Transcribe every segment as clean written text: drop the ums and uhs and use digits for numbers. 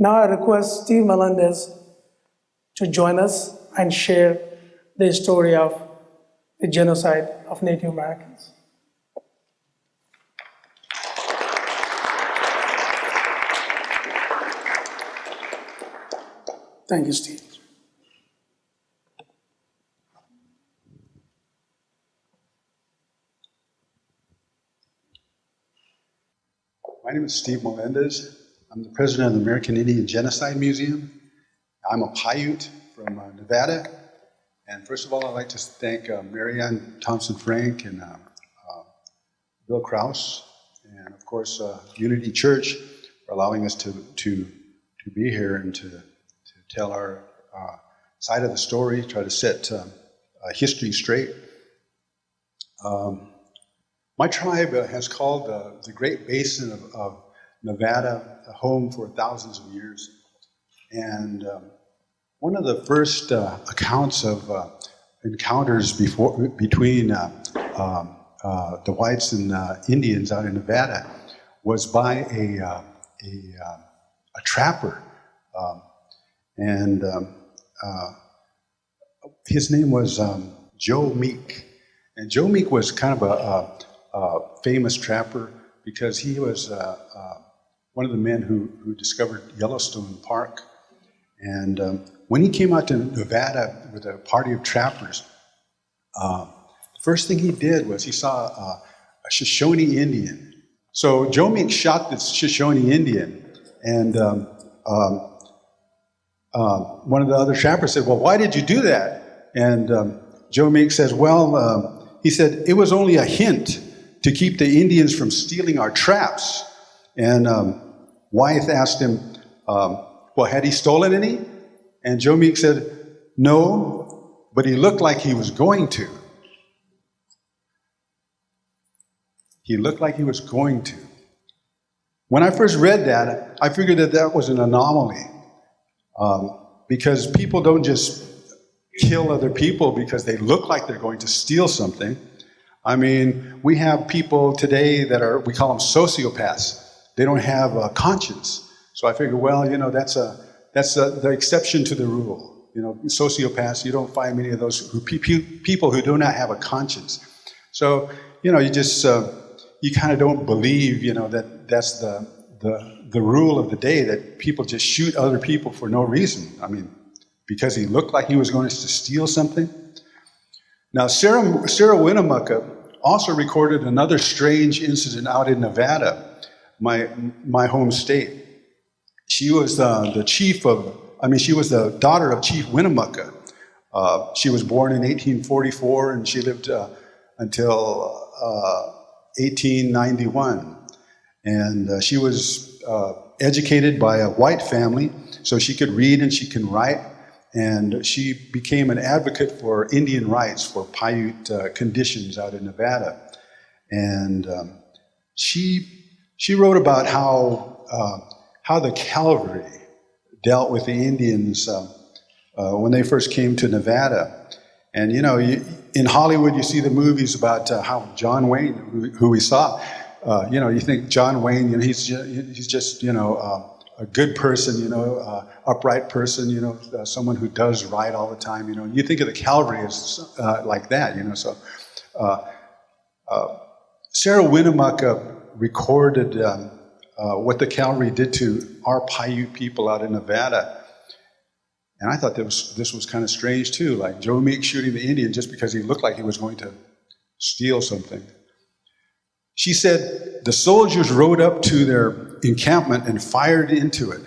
Now I request Steve Melendez to join us and share the story of the genocide of Native Americans. Thank you, Steve. My name is Steve Melendez. I'm the president of the American Indian Genocide Museum. I'm a Paiute from Nevada. And first of all, I'd like to thank Marianne Thompson-Frank and Bill Krause, and of course Unity Church for allowing us to be here and to tell our side of the story, try to set history straight. My tribe has called the Great Basin of Nevada a home for thousands of years. And one of the first accounts of encounters between the whites and Indians out in Nevada was by a trapper. His name was Joe Meek. And Joe Meek was kind of a famous trapper because he was one of the men who discovered Yellowstone Park. And when he came out to Nevada with a party of trappers, the first thing he did was he saw a Shoshone Indian. So Joe Meek shot this Shoshone Indian, and one of the other trappers said, "Well, why did you do that?" And Joe Meek says, "Well," he said, "it was only a hint to keep the Indians from stealing our traps." And Wyeth asked him, "Well, had he stolen any?" And Joe Meek said, "No, but he looked like he was going to." He looked like he was going to. When I first read that, I figured that was an anomaly. Because people don't just kill other people because they look like they're going to steal something. I mean, we have people today that we call them sociopaths. They don't have a conscience. So I figured, well, you know, that's the exception to the rule. You know, sociopaths, you don't find many of those people who do not have a conscience. So, you know, you just, you kind of don't believe, you know, that's the rule of the day, that people just shoot other people for no reason. I mean, because he looked like he was going to steal something. Now, Sarah Winnemucca also recorded another strange incident out in Nevada, my home state. She was she was the daughter of Chief Winnemucca. She was born in 1844, and she lived until 1891. And she was educated by a white family, so she could read and she can write. And she became an advocate for Indian rights, for Paiute conditions out in Nevada. And she wrote about how the cavalry dealt with the Indians when they first came to Nevada. And you know, in Hollywood, you see the movies about how John Wayne, who we saw, you know, you think John Wayne, you know, he's just you know, a good person, you know, upright person, you know, someone who does right all the time, you know. You think of the cavalry as like that, you know. So Sarah Winnemucca recorded what the cavalry did to our Paiute people out in Nevada. And I thought this was kind of strange too, like Joe Meek shooting the Indian just because he looked like he was going to steal something. She said, "The soldiers rode up to their encampment and fired into it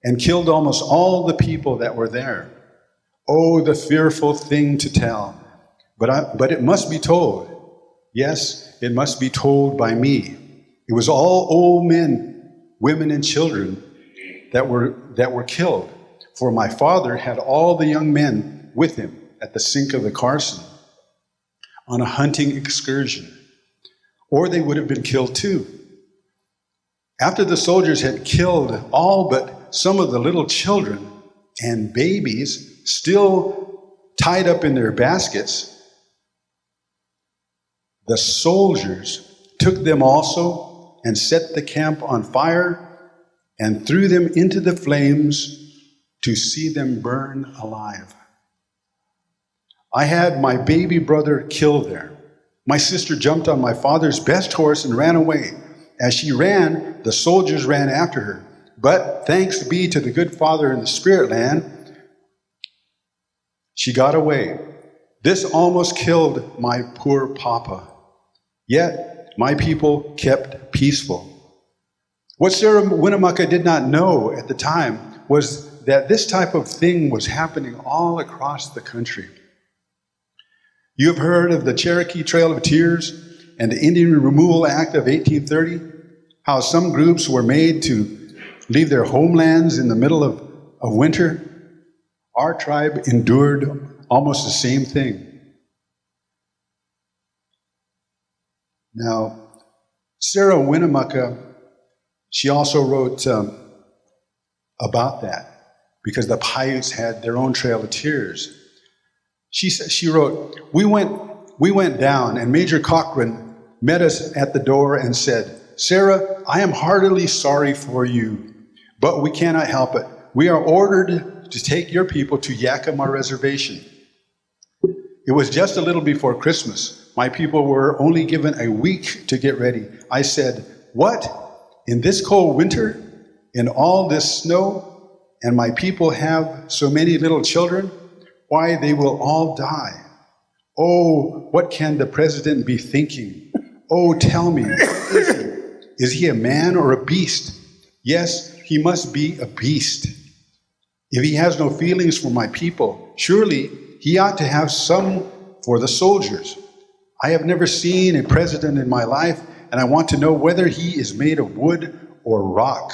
and killed almost all the people that were there. Oh, the fearful thing to tell. But it must be told. Yes, it must be told by me. It was all old men, women, and children that were killed. For my father had all the young men with him at the sink of the Carson on a hunting excursion. Or they would have been killed too. After the soldiers had killed all but some of the little children and babies still tied up in their baskets, the soldiers took them also and set the camp on fire and threw them into the flames to see them burn alive. I had my baby brother killed there. My sister jumped on my father's best horse and ran away. As she ran, the soldiers ran after her. But thanks be to the good Father in the spirit land, she got away. This almost killed my poor papa. Yet my people kept peaceful. What Sarah Winnemucca did not know at the time was that this type of thing was happening all across the country. You have heard of the Cherokee Trail of Tears and the Indian Removal Act of 1830, how some groups were made to leave their homelands in the middle of winter. Our tribe endured almost the same thing. Now, Sarah Winnemucca, she also wrote about that, because the Paiutes had their own Trail of Tears. She wrote, we went down, and Major Cochran met us at the door and said, Sarah, I am heartily sorry for you, but we cannot help it. We are ordered to take your people to Yakima Reservation. It was just a little before Christmas. My people were only given a week to get ready. I said, what? In this cold winter? In all this snow? And my people have so many little children? Why, they will all die. Oh, what can the president be thinking? Oh, tell me, what is he? Is he a man or a beast? Yes, he must be a beast. If he has no feelings for my people, surely he ought to have some for the soldiers. I have never seen a president in my life, and I want to know whether he is made of wood or rock.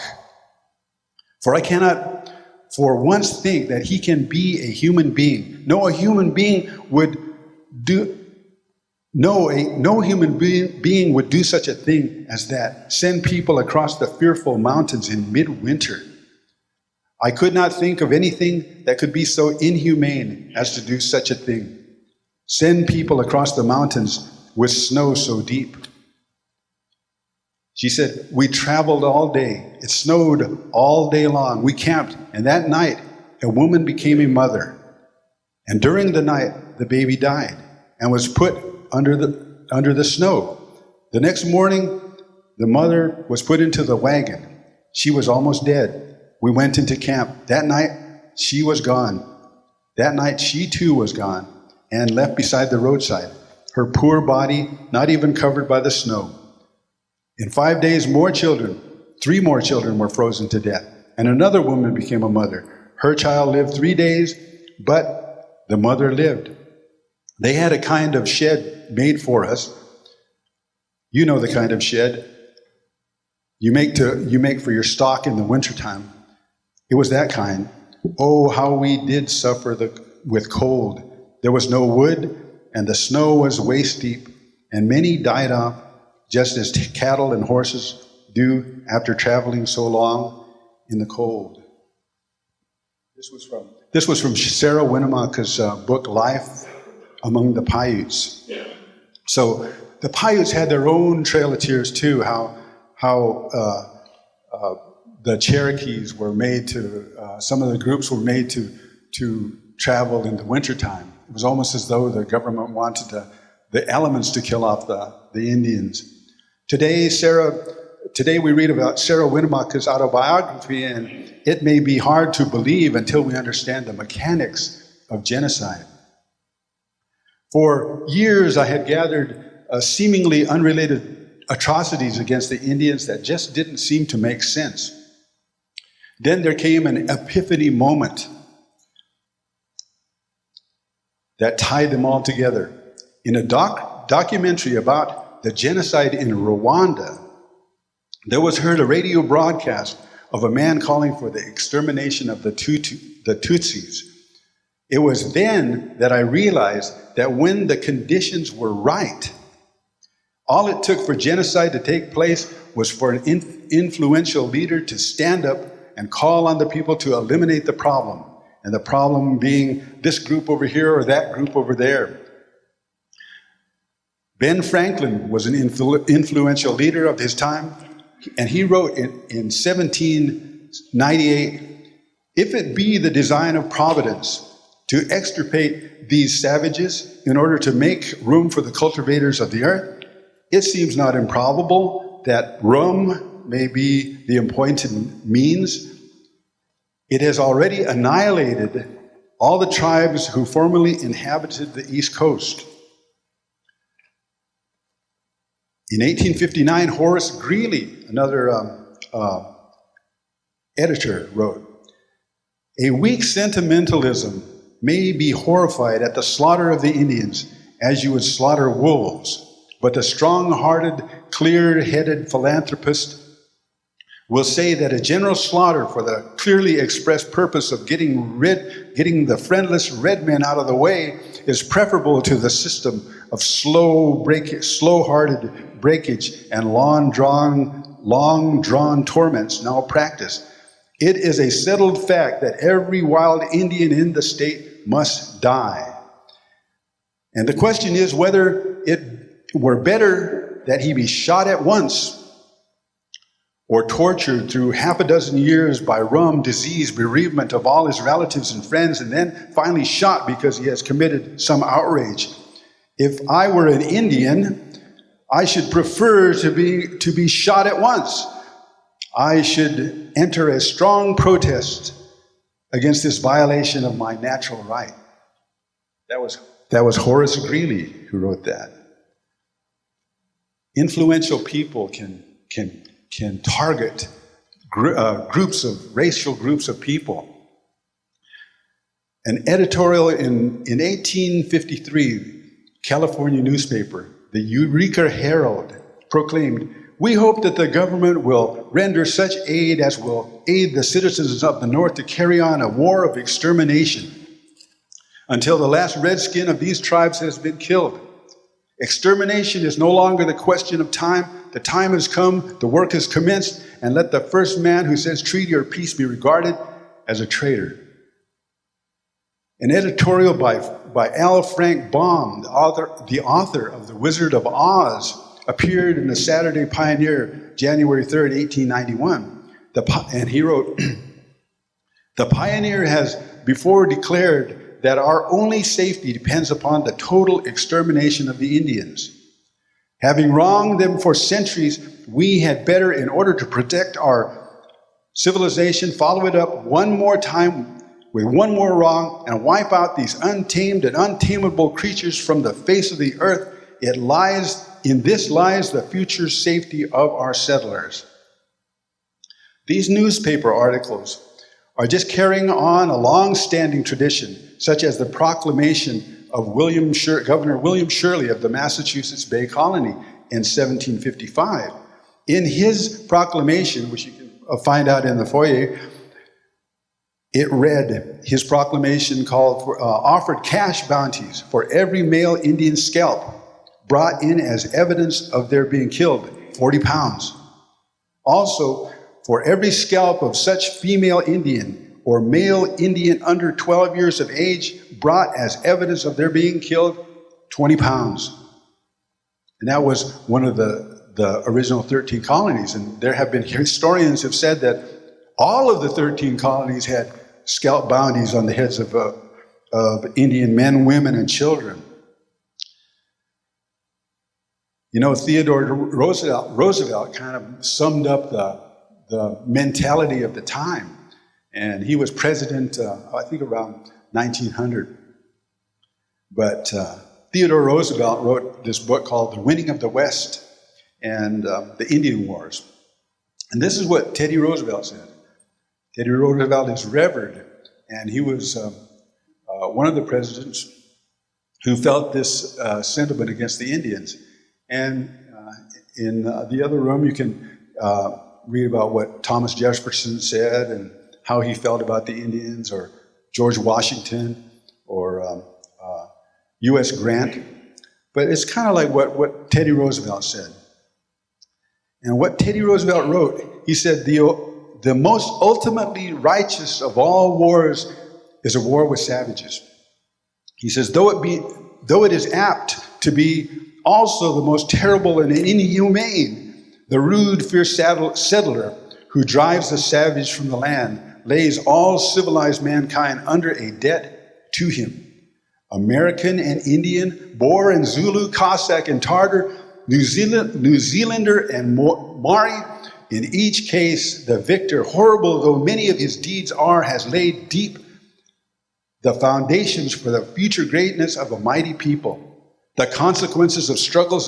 For I cannot for once think that he can be a human being. No human being would do such a thing as that. Send people across the fearful mountains in midwinter. I could not think of anything that could be so inhumane as to do such a thing. Send people across the mountains with snow so deep. She said, we traveled all day. It snowed all day long. We camped, and that night, a woman became a mother. And during the night, the baby died and was put under the snow. The next morning, the mother was put into the wagon. She was almost dead. We went into camp. That night, she was gone. That night, she too was gone and left beside the roadside, her poor body not even covered by the snow. In 5 days, 3 more children were frozen to death, and another woman became a mother. Her child lived 3 days, but the mother lived. They had a kind of shed made for us. You know the kind of shed you make for your stock in the wintertime. It was that kind. Oh, how we did suffer with cold. There was no wood, and the snow was waist deep, and many died off, just as cattle and horses do after traveling so long in the cold. This was from Sarah Winnemucca's book, Life Among the Paiutes. So the Paiutes had their own Trail of Tears too, how the Cherokees were made to, some of the groups were made to travel in the wintertime. It was almost as though the government wanted the elements to kill off the Indians. Today we read about Sarah Winnemucca's autobiography, and it may be hard to believe until we understand the mechanics of genocide. For years, I had gathered seemingly unrelated atrocities against the Indians that just didn't seem to make sense. Then there came an epiphany moment that tied them all together. In a documentary about the genocide in Rwanda, there was heard a radio broadcast of a man calling for the extermination of the Tutsis. It was then that I realized that when the conditions were right, all it took for genocide to take place was for an influential leader to stand up and call on the people to eliminate the problem, and the problem being this group over here or that group over there. Ben Franklin was an influential leader of his time, and he wrote in 17 98, if it be the design of providence to extirpate these savages in order to make room for the cultivators of the earth, it seems not improbable that rum may be the appointed means. It has already annihilated all the tribes who formerly inhabited the East Coast. In 1859, Horace Greeley, another editor, wrote, "A weak sentimentalism may be horrified at the slaughter of the Indians as you would slaughter wolves, but the strong-hearted, clear-headed philanthropist will say that a general slaughter for the clearly expressed purpose of getting the friendless red men out of the way is preferable to the system of slow-hearted breakage and long-drawn torments now practiced. It is a settled fact that every wild Indian in the state must die. And the question is whether it were better that he be shot at once or tortured through half a dozen years by rum, disease, bereavement of all his relatives and friends, and then finally shot because he has committed some outrage. If I were an Indian, I should prefer to be shot at once. I should enter a strong protest against this violation of my natural right." That was Horace Greeley who wrote that. Influential people can target racial groups of people. An editorial in 1853, California newspaper, the Eureka Herald, proclaimed, "We hope that the government will render such aid as will aid the citizens of the North to carry on a war of extermination until the last redskin of these tribes has been killed. Extermination is no longer the question of time. The time has come, the work has commenced, and let the first man who says treaty or peace be regarded as a traitor." An editorial by L. Frank Baum, the author of The Wizard of Oz, appeared in the Saturday Pioneer, January 3rd, 1891. And he wrote, "The Pioneer has before declared that our only safety depends upon the total extermination of the Indians. Having wronged them for centuries, we had better, in order to protect our civilization, follow it up one more time with one more wrong and wipe out these untamed and untamable creatures from the face of the earth. In this lies the future safety of our settlers." These newspaper articles are just carrying on a long-standing tradition, such as the proclamation of Governor William Shirley of the Massachusetts Bay Colony in 1755. In his proclamation, which you can find out in the foyer, it read, his proclamation offered cash bounties for every male Indian scalp brought in as evidence of their being killed, 40 pounds. Also, for every scalp of such female Indian or male Indian under 12 years of age brought as evidence of their being killed, 20 pounds. And that was one of the original 13 colonies. And there have been historians who have said that all of the 13 colonies had scalp bounties on the heads of Indian men, women, and children. You know, Theodore Roosevelt kind of summed up the mentality of the time. And he was president, I think around 1900. But Theodore Roosevelt wrote this book called The Winning of the West and the Indian Wars. And this is what Teddy Roosevelt said. Teddy Roosevelt is revered, and he was one of the presidents who felt this sentiment against the Indians. And in the other room, you can read about what Thomas Jefferson said and how he felt about the Indians, or George Washington, or U.S. Grant. But it's kind of like what Teddy Roosevelt said. And what Teddy Roosevelt wrote, he said, the most ultimately righteous of all wars is a war with savages. He says, though it is apt to be also the most terrible and inhumane, the rude, fierce settler who drives the savage from the land, lays all civilized mankind under a debt to him. American and Indian, Boer and Zulu, Cossack and Tartar, New Zealander and Maori, in each case, the victor, horrible though many of his deeds are, has laid deep the foundations for the future greatness of a mighty people. The consequences of struggles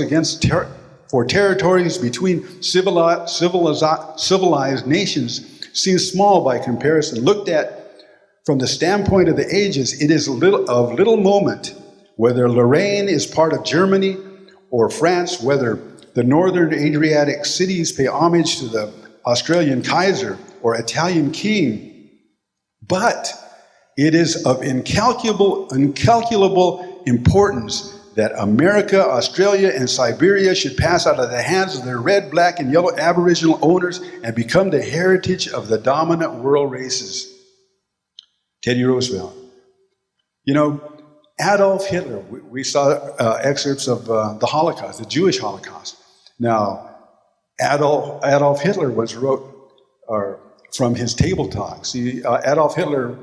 for territories between civilized nations seem small by comparison. Looked at from the standpoint of the ages, it is of little moment whether Lorraine is part of Germany or France, whether the northern Adriatic cities pay homage to the Australian Kaiser or Italian king. But it is of incalculable importance that America, Australia, and Siberia should pass out of the hands of their red, black, and yellow Aboriginal owners and become the heritage of the dominant world races. Teddy Roosevelt. You know, Adolf Hitler, we saw excerpts of the Holocaust, the Jewish Holocaust. Now, Adolf Hitler once wrote from his table talks. Adolf Hitler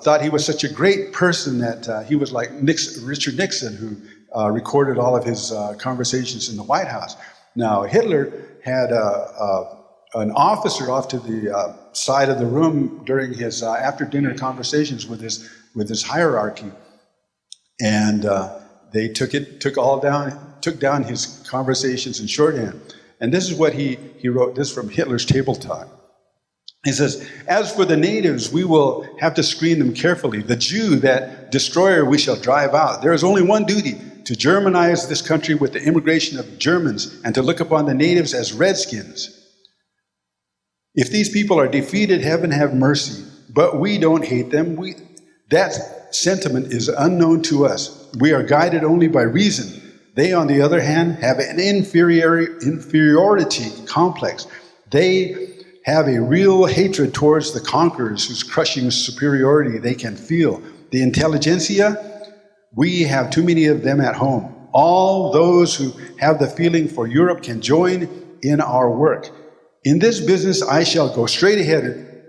thought he was such a great person that he was like Richard Nixon, who recorded all of his conversations in the White House. Now, Hitler had an officer off to the side of the room during his after-dinner conversations with his hierarchy, and they took down his conversations in shorthand. And this is what he wrote. This from Hitler's table talk. He says, "As for the natives, we will have to screen them carefully. The Jew, that destroyer, we shall drive out. There is only one duty, to Germanize this country with the immigration of Germans and to look upon the natives as redskins. If these people are defeated, heaven have mercy. But we don't hate them. That sentiment is unknown to us. We are guided only by reason. They, on the other hand, have an inferiority complex. They have a real hatred towards the conquerors whose crushing superiority they can feel. The intelligentsia, we have too many of them at home. All those who have the feeling for Europe can join in our work. In this business, I shall go straight ahead,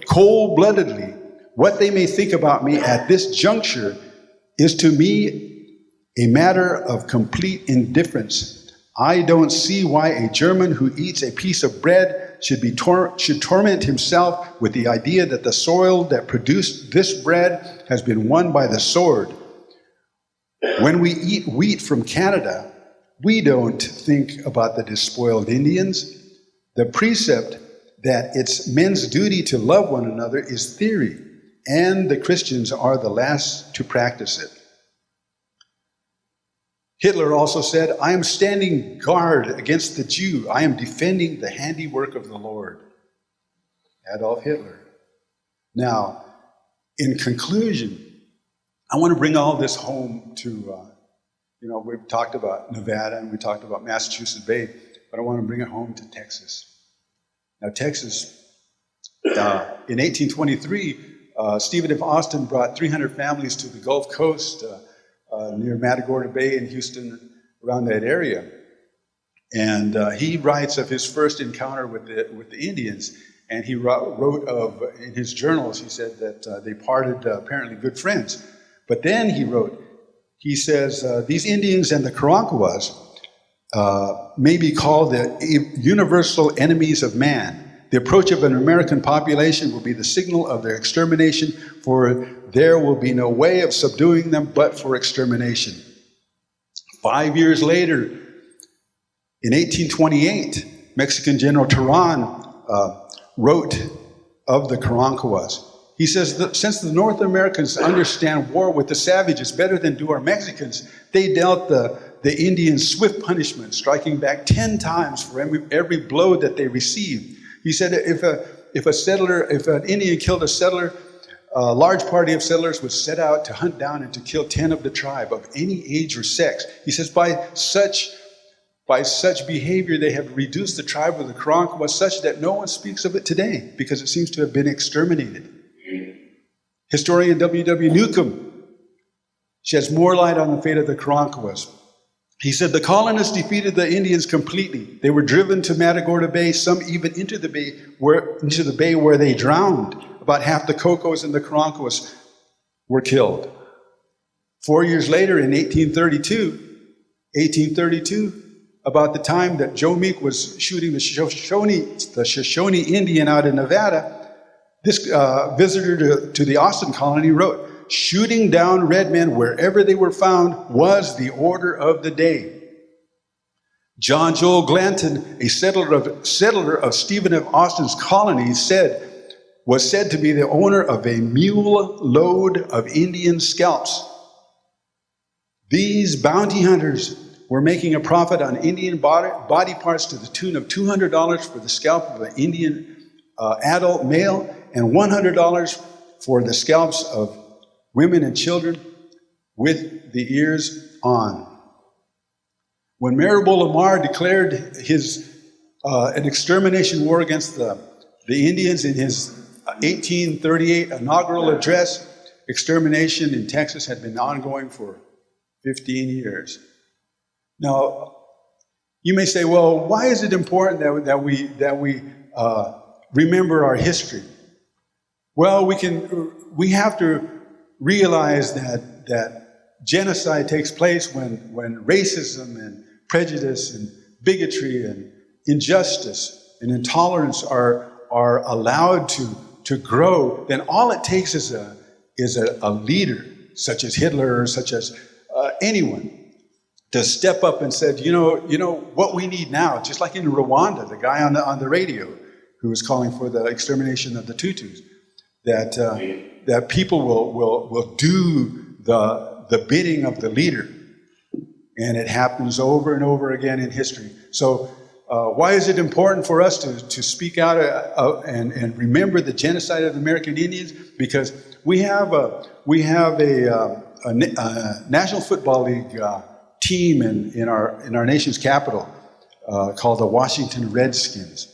cold-bloodedly. What they may think about me at this juncture is to me a matter of complete indifference. I don't see why a German who eats a piece of bread should torment himself with the idea that the soil that produced this bread has been won by the sword. When we eat wheat from Canada, we don't think about the despoiled Indians. The precept that it's men's duty to love one another is theory, and the Christians are the last to practice it. Hitler also said, I am standing guard against the Jew. I am defending the handiwork of the Lord. Adolf Hitler. Now, in conclusion, I want to bring all this home to, we've talked about Nevada and we talked about Massachusetts Bay, but I want to bring it home to Texas. Now, Texas, in 1823, Stephen F. Austin brought 300 families to the Gulf Coast, near Matagorda Bay in Houston, around that area. And he writes of his first encounter with the Indians, and he wrote of, in his journals, he said that they parted apparently good friends. But then he says, these Indians and the Karankawas may be called the universal enemies of man. The approach of an American population will be the signal of their extermination, for there will be no way of subduing them but for extermination. 5 years later, in 1828, Mexican General Terán wrote of the Karankawas. He says that since the North Americans understand war with the savages better than do our Mexicans, they dealt the Indians swift punishment, striking back 10 times for every blow that they received. He said if an Indian killed a settler, a large party of settlers would set out to hunt down and to kill 10 of the tribe of any age or sex. He says by such behavior they have reduced the tribe of the Karankawas such that no one speaks of it today because it seems to have been exterminated. Historian W.W. Newcomb sheds more light on the fate of the Karankawas. He said the colonists defeated the Indians completely. They were driven to Matagorda Bay, some even into the bay where they drowned. About half the Cocos and the Carancos were killed. 4 years later, in 1832, about the time that Joe Meek was shooting the Shoshone Indian out in Nevada, this visitor to the Austin colony wrote, "Shooting down red men wherever they were found was the order of the day." John Joel Glanton, a settler of Stephen F. Austin's colony, was said to be the owner of a mule load of Indian scalps. These bounty hunters were making a profit on Indian body parts to the tune of $200 for the scalp of an Indian adult male and $100 for the scalps of women and children with the ears on. When Maribel Lamar declared an extermination war against the Indians in his 1838 inaugural address, extermination in Texas had been ongoing for 15 years. Now, you may say, well, why is it important that we remember our history? Well, we have to realize that genocide takes place when racism and prejudice and bigotry and injustice and intolerance are allowed to grow. Then all it takes is a leader, such as Hitler or such as anyone, to step up and said, you know what we need now, just like in Rwanda, the guy on the radio who was calling for the extermination of the Tutus, that people will do the bidding of the leader. And it happens over and over again in history. So why is it important for us to speak out and remember the genocide of the American Indians? Because we have a National Football League team in our nation's capital called the Washington Redskins.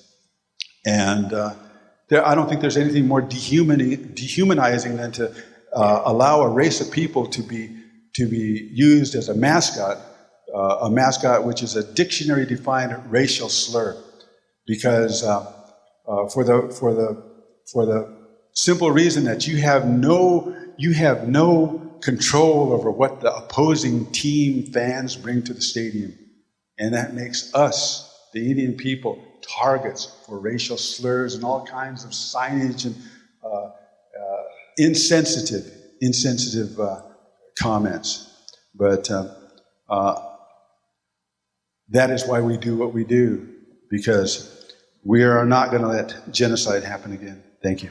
And I don't think there's anything more dehumanizing than to allow a race of people to be used as a mascot which is a dictionary-defined racial slur, because for the simple reason that you have no control over what the opposing team fans bring to the stadium, and that makes us, the Indian people, targets for racial slurs and all kinds of signage and insensitive comments. But that is why we do what we do, because we are not going to let genocide happen again. Thank you.